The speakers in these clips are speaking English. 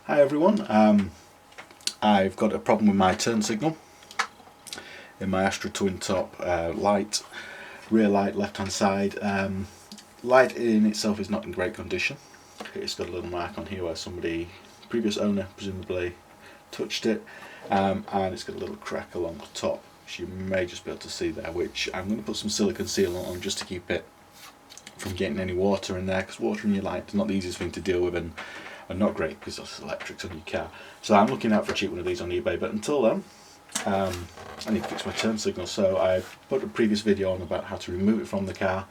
Hi everyone, I've got a problem with my turn signal in my Astra Twintop light, rear light left hand side. Light in itself is not in great condition. It's got a little mark on here where somebody, previous owner presumably, touched it, and it's got a little crack along the top, which you may just be able to see there, which I'm going to put some silicone sealant on just to keep it from getting any water in there, because water in your light is not the easiest thing to deal with, and not great because that's electrics on your car. So I'm looking out for a cheap one of these on eBay, but until then I need to fix my turn signal. So I put a previous video on about how to remove it from the car.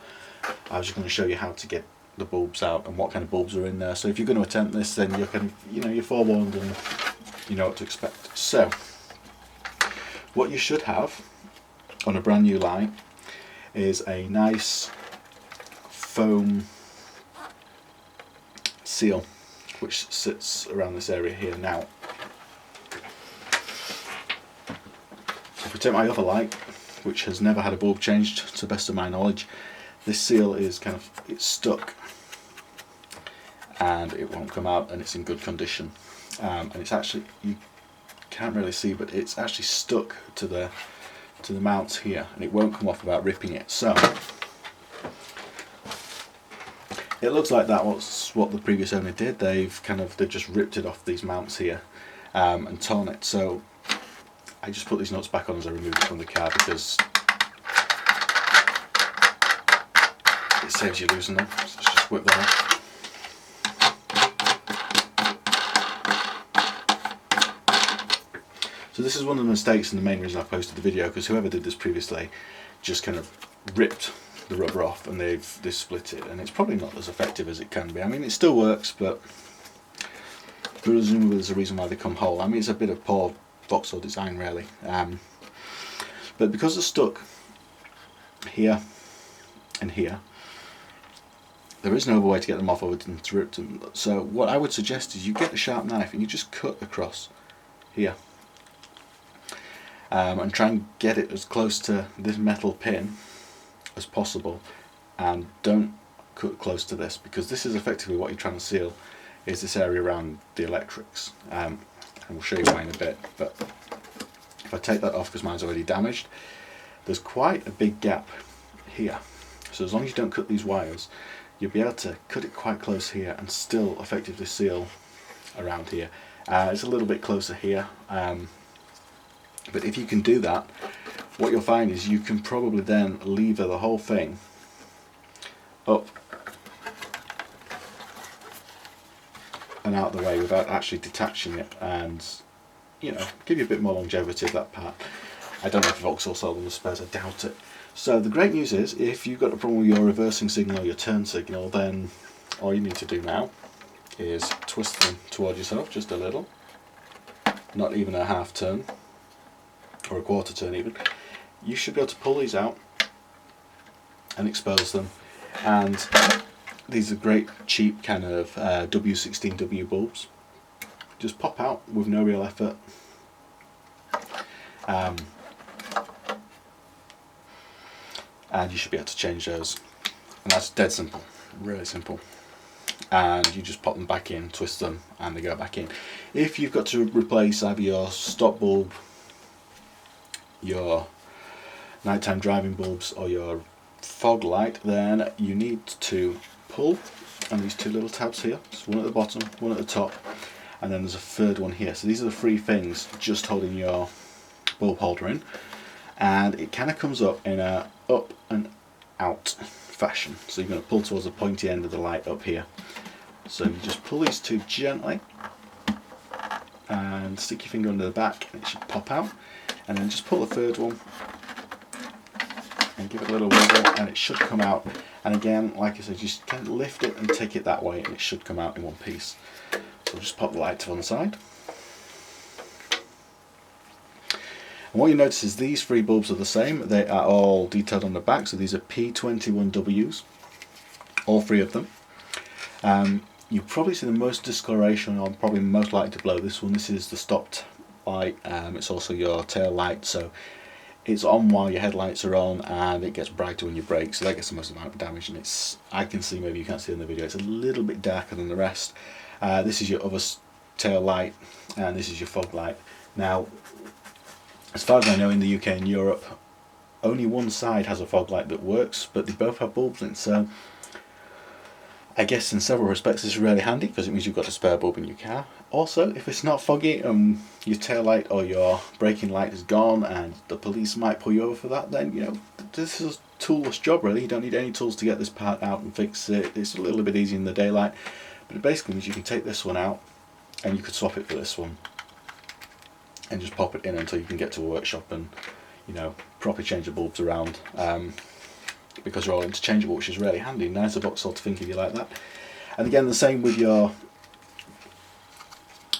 I was just going to show you how to get the bulbs out and what kind of bulbs are in there. So if you're going to attempt this, then you're kind of, you're forewarned and you know what to expect. So what you should have on a brand new light is a nice foam seal which sits around this area here. Now, if we take my other light, which has never had a bulb changed to the best of my knowledge, this seal is it's stuck and it won't come out, and it's in good condition, and it's actually, you can't really see, but it's actually stuck to the mounts here, and it won't come off without ripping it. So it looks like that was what the previous owner did. They've just ripped it off these mounts here and torn it. So I just put these nuts back on as I removed it from the car, because it saves you losing them. So let's just whip them off. So this is one of the mistakes and the main reason I posted the video, because whoever did this previously just kind of ripped the rubber off and they've split it, and it's probably not as effective as it can be. I mean, it still works, but presumably there's a reason why they come whole. I mean, it's a bit of poor Vauxhall design really, but because they're stuck here and here, there is no other way to get them off other than to rip them. So what I would suggest is you get a sharp knife and you just cut across here, and try and get it as close to this metal pin as possible, and don't cut close to this, because this is effectively what you're trying to seal, is this area around the electrics, and we'll show you why in a bit. But if I take that off, because mine's already damaged, there's quite a big gap here, so as long as you don't cut these wires, you'll be able to cut it quite close here and still effectively seal around here. It's a little bit closer here, but if you can do that, what you'll find is you can probably then lever the whole thing up and out the way without actually detaching it, and give you a bit more longevity of that part. I don't know if Vauxhall sell them as spares, I doubt it. So the great news is, if you've got a problem with your reversing signal or your turn signal, then all you need to do now is twist them towards yourself just a little, not even a half turn or a quarter turn even. You should be able to pull these out and expose them, and these are great cheap kind of W16W bulbs. Just pop out with no real effort, and you should be able to change those, and that's dead simple, really simple. And you just pop them back in, twist them, and they go back in. If you've got to replace either your stop bulb, your nighttime driving bulbs, or your fog light, then you need to pull on these two little tabs here. So one at the bottom, one at the top, and then there's a third one here. So these are the three things just holding your bulb holder in, and it kind of comes up in a up and out fashion. So you're going to pull towards the pointy end of the light up here. So you just pull these two gently and stick your finger under the back, and it should pop out, and then just pull the third one and give it a little wiggle, and it should come out. And again, like I said, just kind of lift it and take it that way, and it should come out in one piece. So just pop the light to one side. And what you notice is these three bulbs are the same. They are all detailed on the back, so these are P21Ws, all three of them. You probably see the most discoloration, or probably most likely to blow this one. This is the stopped light, it's also your tail light, so it's on while your headlights are on, and it gets brighter when you brake, so that gets the most amount of damage. And it's, I can see, maybe you can't see in the video, it's a little bit darker than the rest. This is your other tail light, and this is your fog light. Now, as far as I know, in the UK and Europe, only one side has a fog light that works, but they both have bulbs in, so I guess in several respects this is really handy because it means you've got a spare bulb in your car. Also, if it's not foggy and your tail light or your braking light is gone and the police might pull you over for that, then this is a toolless job really. You don't need any tools to get this part out and fix it. It's a little bit easy in the daylight, but it basically means you can take this one out and you could swap it for this one and just pop it in until you can get to a workshop and properly change the bulbs around, because they're all interchangeable, which is really handy. Nice of Vauxhall to think of you like that. And again, the same with your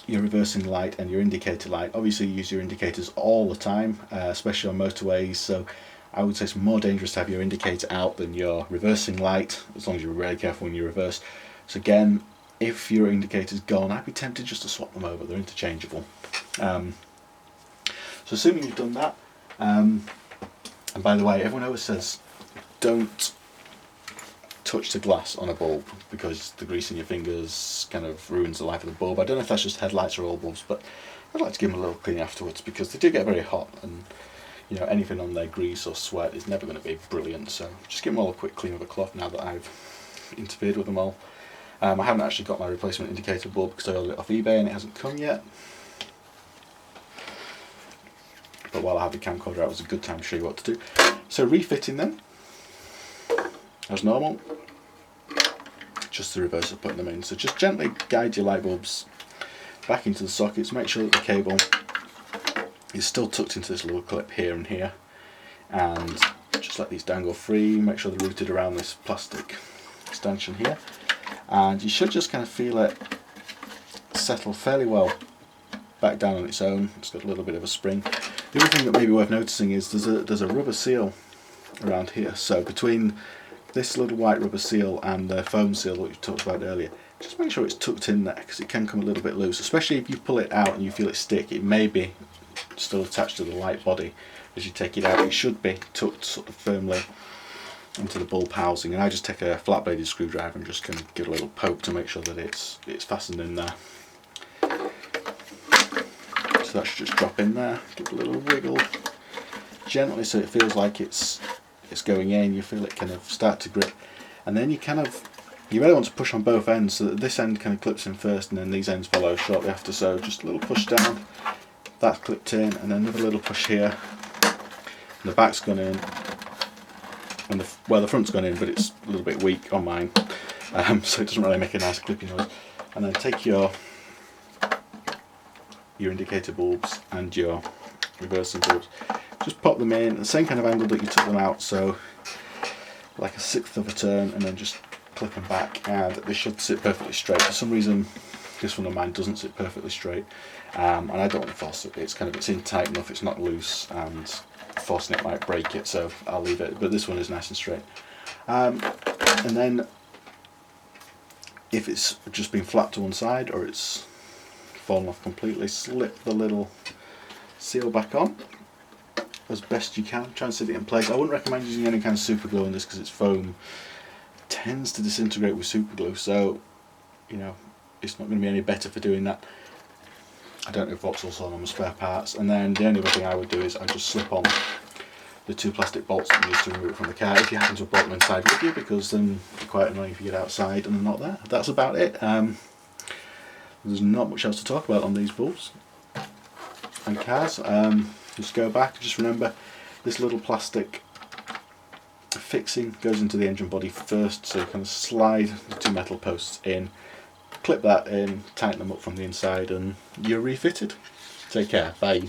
reversing light and your indicator light. Obviously you use your indicators all the time, especially on motorways, so I would say it's more dangerous to have your indicator out than your reversing light, as long as you're really careful when you reverse. So again, if your indicator's gone, I'd be tempted just to swap them over. They're interchangeable. So assuming you've done that, and by the way, everyone always says don't touch the glass on a bulb because the grease in your fingers kind of ruins the life of the bulb. I don't know if that's just headlights or all bulbs, but I'd like to give them a little clean afterwards because they do get very hot, and anything on their grease or sweat is never going to be brilliant. So just give them all a quick clean with a cloth now that I've interfered with them all. I haven't actually got my replacement indicator bulb because I ordered it off eBay and it hasn't come yet. But while I have the camcorder out, it was a good time to show you what to do. So refitting them as normal, just the reverse of putting them in. So just gently guide your light bulbs back into the sockets, make sure that the cable is still tucked into this little clip here and here, and just let these dangle free, make sure they're routed around this plastic extension here, and you should just kind of feel it settle fairly well back down on its own. It's got a little bit of a spring. The other thing that may be worth noticing is there's a rubber seal around here, so between this little white rubber seal and the foam seal that we talked about earlier, just make sure it's tucked in there because it can come a little bit loose, especially if you pull it out and you feel it stick. It may be still attached to the light body. As you take it out, it should be tucked sort of firmly into the bulb housing, and I just take a flat bladed screwdriver and just kind of give it a little poke to make sure that it's fastened in there. So that should just drop in there, give it a little wiggle gently so it feels like it's going in. You feel it kind of start to grip, and then you really want to push on both ends so that this end kind of clips in first and then these ends follow shortly after. So just a little push down, that's clipped in, and then another little push here, and the back's gone in, and the front's gone in, but it's a little bit weak on mine, so it doesn't really make a nice clipping noise. And then take your indicator bulbs and your reversing bulbs, just pop them in the same kind of angle that you took them out, so like a 1/6 of a turn, and then just clip them back, and they should sit perfectly straight. For some reason this one of mine doesn't sit perfectly straight, and I don't want to force it. It's in tight enough, it's not loose, and forcing it might break it, so I'll leave it, but this one is nice and straight. And then if it's just been flat to one side or it's fallen off completely, slip the little seal back on as best you can. Try and sit it in place. I wouldn't recommend using any kind of super glue on this because it's foam. It tends to disintegrate with super glue, so it's not going to be any better for doing that. I don't know if Vauxhall's on them spare parts. And then the only other thing I would do is I just slip on the 2 plastic bolts that you use to remove it from the car, if you happen to have brought them inside with you, because then it's quite annoying if you get outside and they're not there. That's about it. There's not much else to talk about on these bulbs and cars. Just go back, just remember this little plastic fixing goes into the engine body first, so you kind of slide the 2 metal posts in, clip that in, tighten them up from the inside, and you're refitted. Take care, bye.